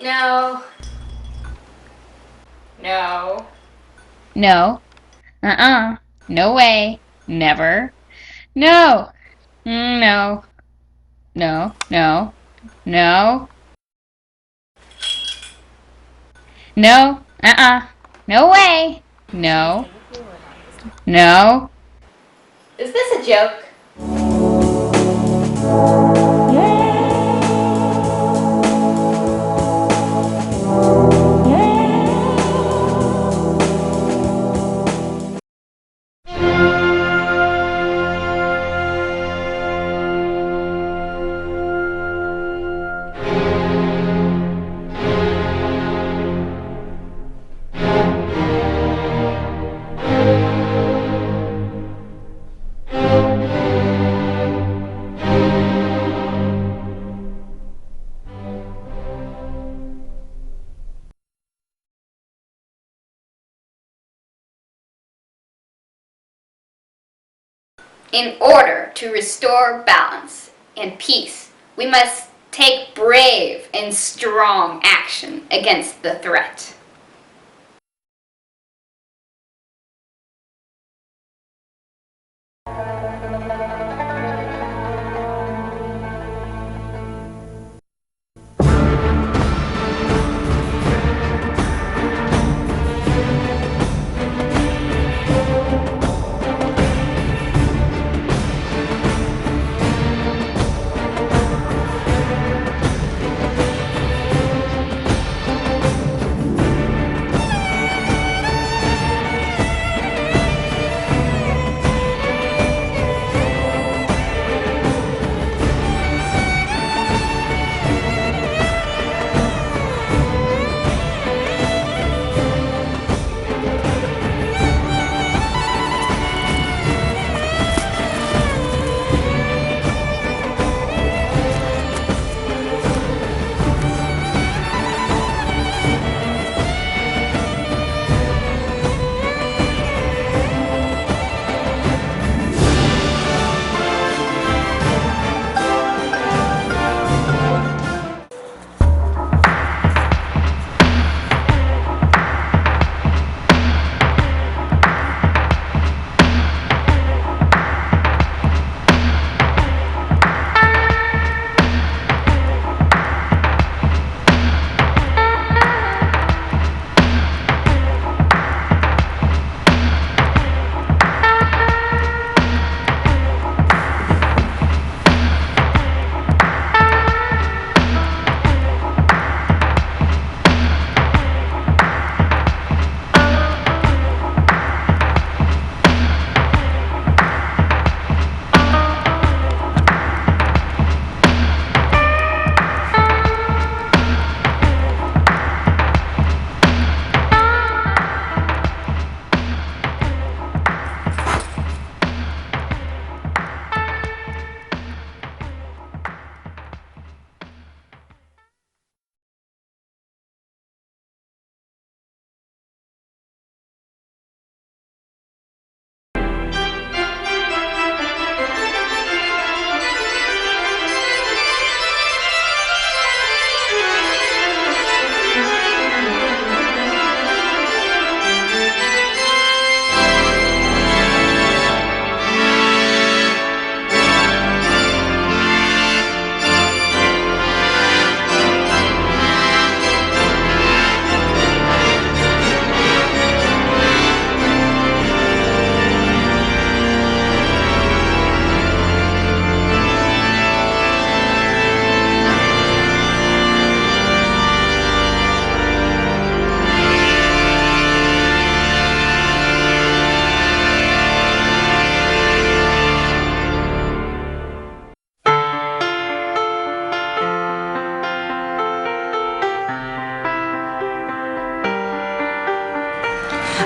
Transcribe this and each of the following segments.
No. No. No. No way. Never. No. No. No. No. No. No. No way. No. No. Is this a joke? In order to restore balance and peace, we must take brave and strong action against the threat.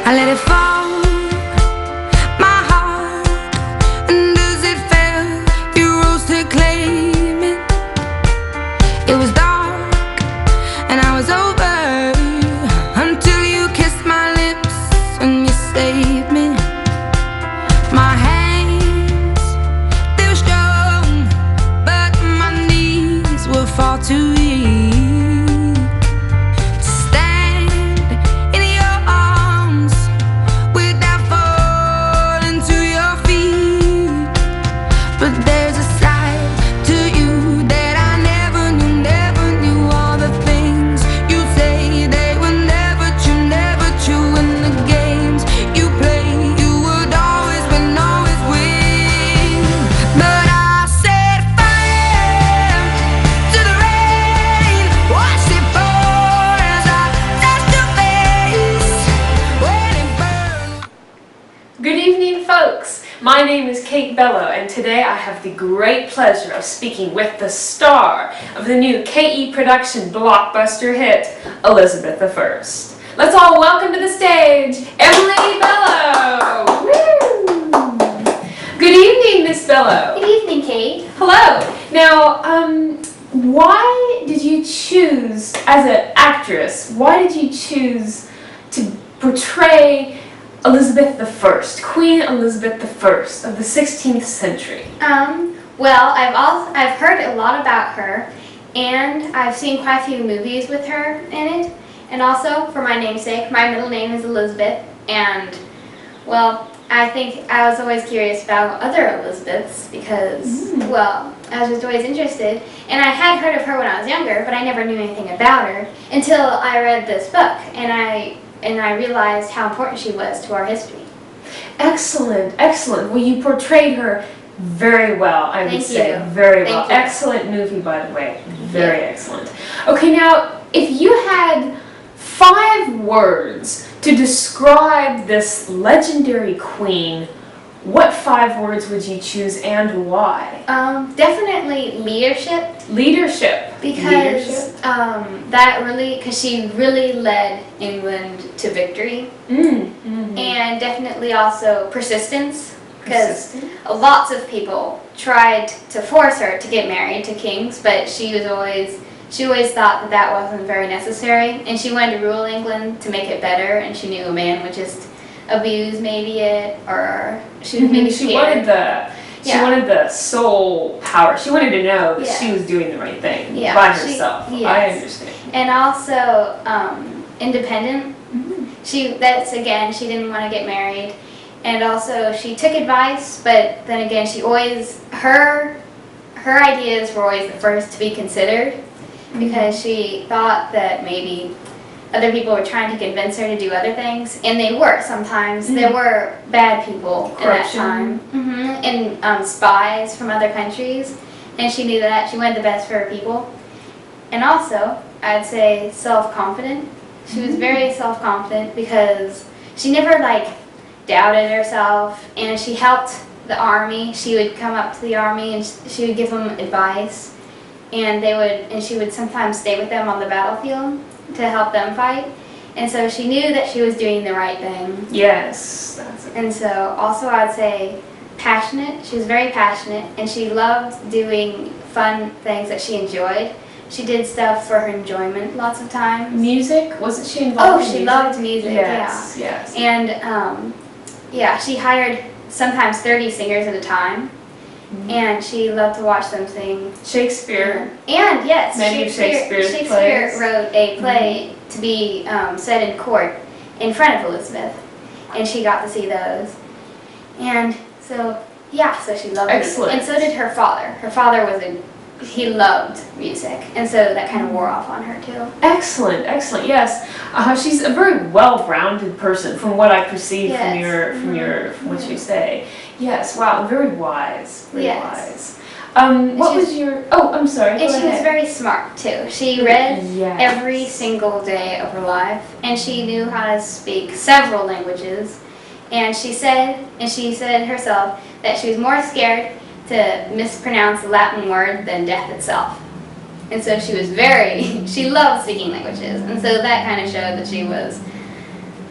I let it fall, my heart, and as it fell, you rose to claim it. It was dark, and I was over, until you kissed my lips and you saved me. My hands, they were strong, but my knees were far too weak. My name is Kate Bello, and today I have the great pleasure of speaking with the star of the new KE production blockbuster hit, Elizabeth I. Let's all welcome to the stage, Emily Bello! Woo! Good evening, Miss Bello. Good evening, Kate. Hello. Now, why did you choose, as an actress, why did you choose to portray Elizabeth I, Queen Elizabeth I of the 16th century? Well, I've heard a lot about her, and I've seen quite a few movies with her in it. And also, for my namesake, my middle name is Elizabeth, and, well, I think I was always curious about other Elizabeths because, well, I was just always interested. And I had heard of her when I was younger, but I never knew anything about her until I read this book, and I realized how important she was to our history. Excellent, excellent. Well, you portrayed her very well, I would say. you. Very Thank well. you. Excellent movie, by the way. Very excellent. Okay, now, if you had 5 words to describe this legendary queen, what 5 words would you choose and why? Definitely leadership. Leadership. Because because she really led England to victory, and definitely also persistence, because lots of people tried to force her to get married to kings, but she always thought that wasn't very necessary, and she wanted to rule England to make it better, and she knew a man would just abuse maybe it, or she was maybe scared. She wanted the soul power. She wanted to know that she was doing the right thing by herself. I understand. And also independent. She didn't want to get married, and also she took advice, but then again her ideas were always the first to be considered, because she thought that maybe other people were trying to convince her to do other things, and they were sometimes. There were bad people in that time, and spies from other countries, and she knew that. She wanted the best for her people. And also, I'd say self-confident. She was very self-confident because she never, doubted herself, and she helped the army. She would come up to the army, and she would give them advice, and she would sometimes stay with them on the battlefield to help them fight, and so she knew that she was doing the right thing. Yes. And so also I'd say passionate. She was very passionate, and she loved doing fun things that she enjoyed. She did stuff for her enjoyment lots of times. Music? Wasn't she involved in music? Oh, she loved music, yes, yes. And she hired sometimes 30 singers at a time. And she loved to watch them sing. Shakespeare. And yes, Many of Shakespeare's Shakespeare plays. wrote a play to be said in court in front of Elizabeth, and she got to see those. And so she loved Excellent. music. And so did her father. Her father he loved music, and so that kind of wore off on her too. Excellent, excellent. Yes, she's a very well-rounded person, from what I perceive from what you say. Yes, wow, very wise, very wise. What was your? Oh, I'm sorry. And she was very smart too. She read every single day of her life, and she knew how to speak several languages. And she said herself that she was more scared to mispronounce a Latin word than death itself. And so she loved speaking languages, and so that kind of showed that she was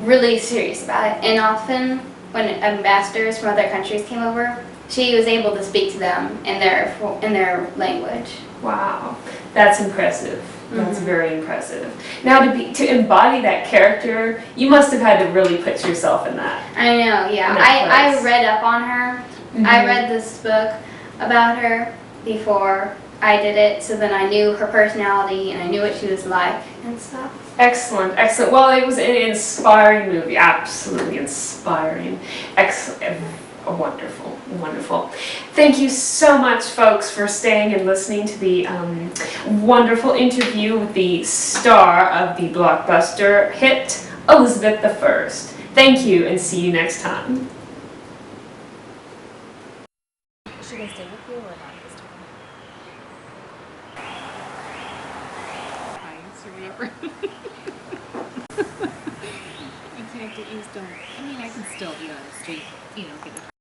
really serious about it. And often when ambassadors from other countries came over, she was able to speak to them in their language. Wow, that's impressive. That's very impressive. Now, to embody that character, you must have had to really put yourself in that. I know, yeah. I read up on her. I read this book about her before I did it, so then I knew her personality and I knew what she was like and stuff. Excellent, excellent. Well, it was an inspiring movie, absolutely inspiring. Excellent, wonderful, wonderful. Thank you so much, folks, for staying and listening to the wonderful interview with the star of the blockbuster hit, Elizabeth I. Thank you, and see you next time. Should I stay with you or not this time? Trying to remember. I can't get used to. I mean, I can still, on the street, get a